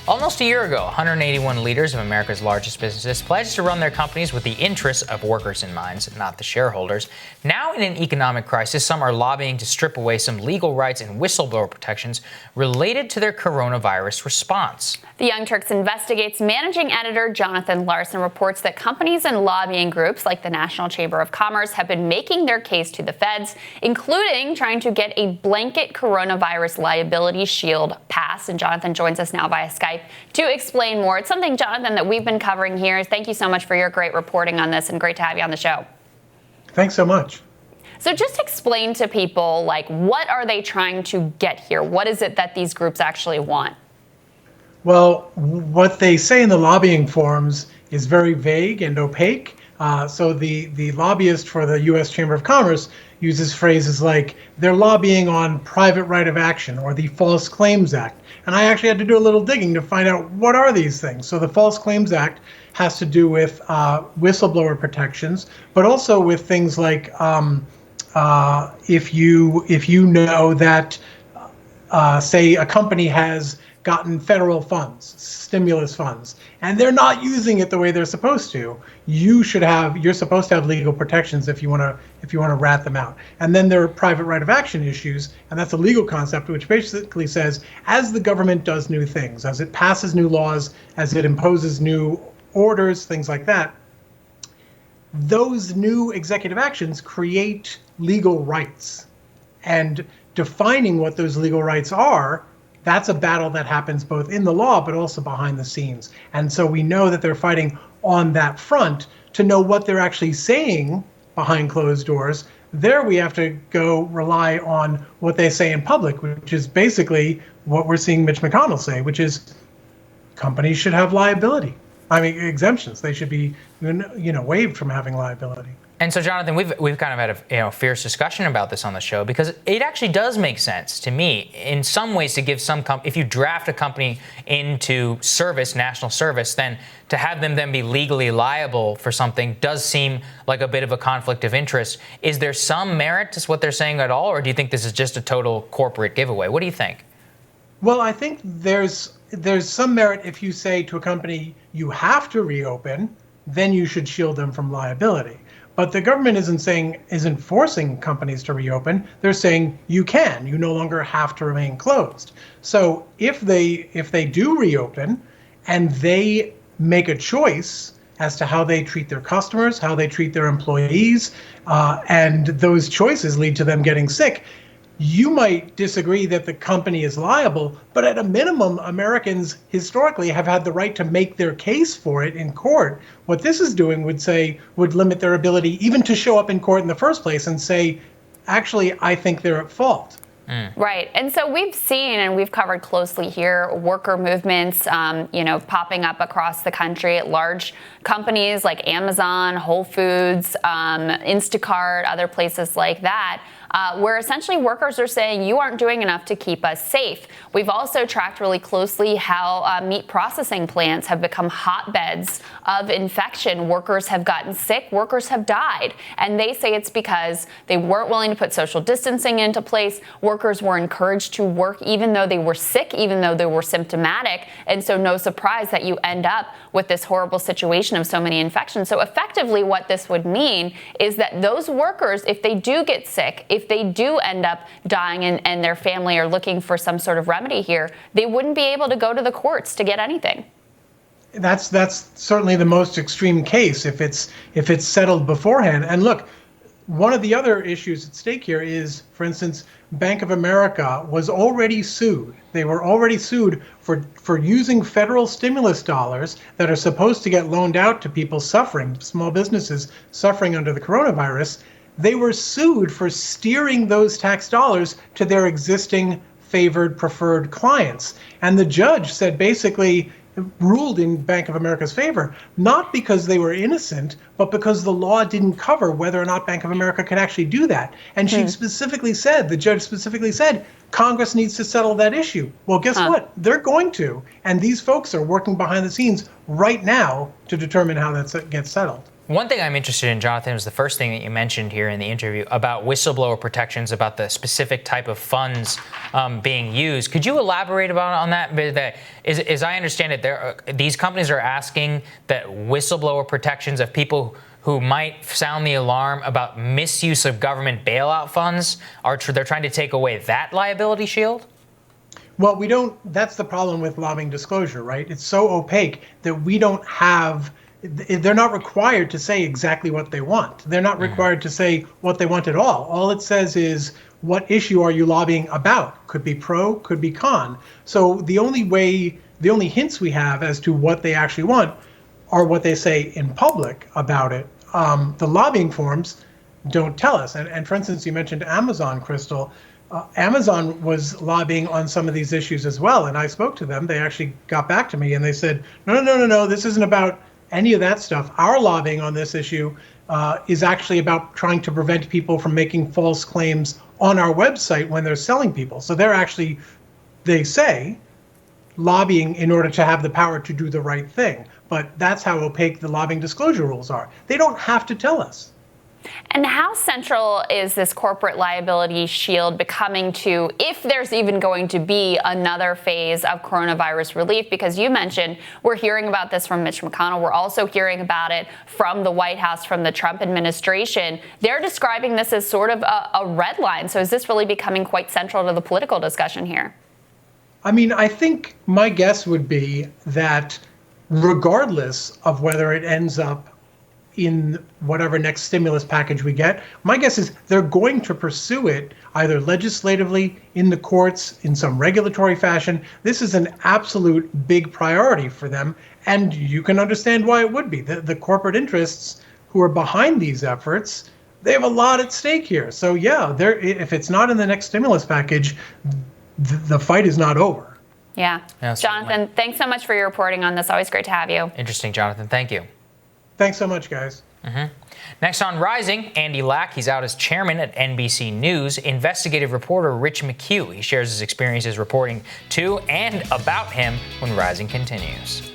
Almost a year ago, 181 leaders of America's largest businesses pledged to run their companies with the interests of workers in mind, not the shareholders. Now, in an economic crisis, some are lobbying to strip away some legal rights and whistleblower protections related to their coronavirus response. The Young Turks Investigates managing editor Jonathan Larsen reports that companies and lobbying groups like the National Chamber of Commerce have been making their case to the feds, including trying to get a blanket coronavirus liability shield passed. And Jonathan joins us now via Skype to explain more. It's something, Jonathan, that we've been covering here. Thank you so much for your great reporting on this, and great to have you on the show. Thanks so much. So just explain to people, what are they trying to get here? What is it that these groups actually want? Well, what they say in the lobbying forums is very vague and opaque. So the lobbyist for the U.S. Chamber of Commerce uses phrases like they're lobbying on private right of action or the False Claims Act. And I actually had to do a little digging to find out what are these things. So the False Claims Act has to do with whistleblower protections, but also with things like if you know that, say, a company has gotten federal funds, stimulus funds, and they're not using it the way they're supposed to, you're supposed to have legal protections if you want to rat them out. And then there are private right of action issues, and that's a legal concept which basically says, as the government does new things, as it passes new laws, as it imposes new orders, things like that, those new executive actions create legal rights. And defining what those legal rights are, that's a battle that happens both in the law but also behind the scenes. And so we know that they're fighting on that front. To know what they're actually saying behind closed doors, there we have to go rely on what they say in public, which is basically what we're seeing Mitch McConnell say, which is companies should have liability. Exemptions. They should be, waived from having liability. And so, Jonathan, we've kind of had a fierce discussion about this on the show, because it actually does make sense to me in some ways to give some if you draft a company into service, national service, then to have them then be legally liable for something does seem like a bit of a conflict of interest. Is there some merit to what they're saying at all, or do you think this is just a total corporate giveaway? What do you think? Well, I think there's some merit if you say to a company, you have to reopen, then you should shield them from liability. But the government isn't forcing companies to reopen. They're saying you can. You no longer have to remain closed. So if they do reopen and they make a choice as to how they treat their customers, how they treat their employees, and those choices lead to them getting sick, you might disagree that the company is liable, but at a minimum, Americans historically have had the right to make their case for it in court. What this is doing would limit their ability even to show up in court in the first place and say, actually, I think they're at fault. Right. And so we've seen, and we've covered closely here, worker movements, popping up across the country at large companies like Amazon, Whole Foods, Instacart, other places like that, where essentially workers are saying you aren't doing enough to keep us safe. We've also tracked really closely how meat processing plants have become hotbeds of infection. Workers have gotten sick. Workers have died. And they say it's because they weren't willing to put social distancing into place. Workers were encouraged to work even though they were sick, even though they were symptomatic. And so no surprise that you end up with this horrible situation of so many infections. So effectively what this would mean is that those workers, if they do get sick, if they do end up dying and their family are looking for some sort of remedy here, they wouldn't be able to go to the courts to get anything. That's certainly the most extreme case if it's settled beforehand. And look, one of the other issues at stake here is, for instance, Bank of America was already sued. They were already sued for using federal stimulus dollars that are supposed to get loaned out to people suffering, small businesses suffering under the coronavirus. They were sued for steering those tax dollars to their existing favored preferred clients. And the judge said basically ruled in Bank of America's favor, not because they were innocent, but because the law didn't cover whether or not Bank of America could actually do that. And the judge specifically said, Congress needs to settle that issue. Well, guess what? They're going to. And these folks are working behind the scenes right now to determine how that gets settled. One thing I'm interested in, Jonathan, was the first thing that you mentioned here in the interview about whistleblower protections, about the specific type of funds being used. Could you elaborate on that? As I understand it, these companies are asking that whistleblower protections of people who might sound the alarm about misuse of government bailout funds, they're trying to take away that liability shield? Well, that's the problem with lobbying disclosure, right? It's so opaque that we don't have, they're not required to say exactly what they want. They're not required to say what they want at all. All it says is, what issue are you lobbying about? Could be pro, could be con. So the only hints we have as to what they actually want are what they say in public about it. The lobbying forms don't tell us. And for instance, you mentioned Amazon, Krystal. Amazon was lobbying on some of these issues as well, and I spoke to them. They actually got back to me and they said, no, this isn't about any of that stuff. Our lobbying on this issue is actually about trying to prevent people from making false claims on our website when they're selling people. So they're actually, they say, lobbying in order to have the power to do the right thing. But that's how opaque the lobbying disclosure rules are. They don't have to tell us. And how central is this corporate liability shield becoming to, if there's even going to be another phase of coronavirus relief? Because you mentioned we're hearing about this from Mitch McConnell. We're also hearing about it from the White House, from the Trump administration. They're describing this as sort of a red line. So is this really becoming quite central to the political discussion here? I mean, I think my guess would be that regardless of whether it ends up in whatever next stimulus package we get, my guess is they're going to pursue it either legislatively, in the courts, in some regulatory fashion. This is an absolute big priority for them, and you can understand why it would be. The corporate interests who are behind these efforts, they have a lot at stake here. So yeah, if it's not in the next stimulus package, the fight is not over. Yeah. Jonathan, thanks so much for your reporting on this. Always great to have you. Interesting, Jonathan. Thank you. Thanks so much, guys. Next on Rising, Andy Lack. He's out as chairman at NBC News. Investigative reporter Rich McHugh. He shares his experiences reporting to and about him when Rising continues.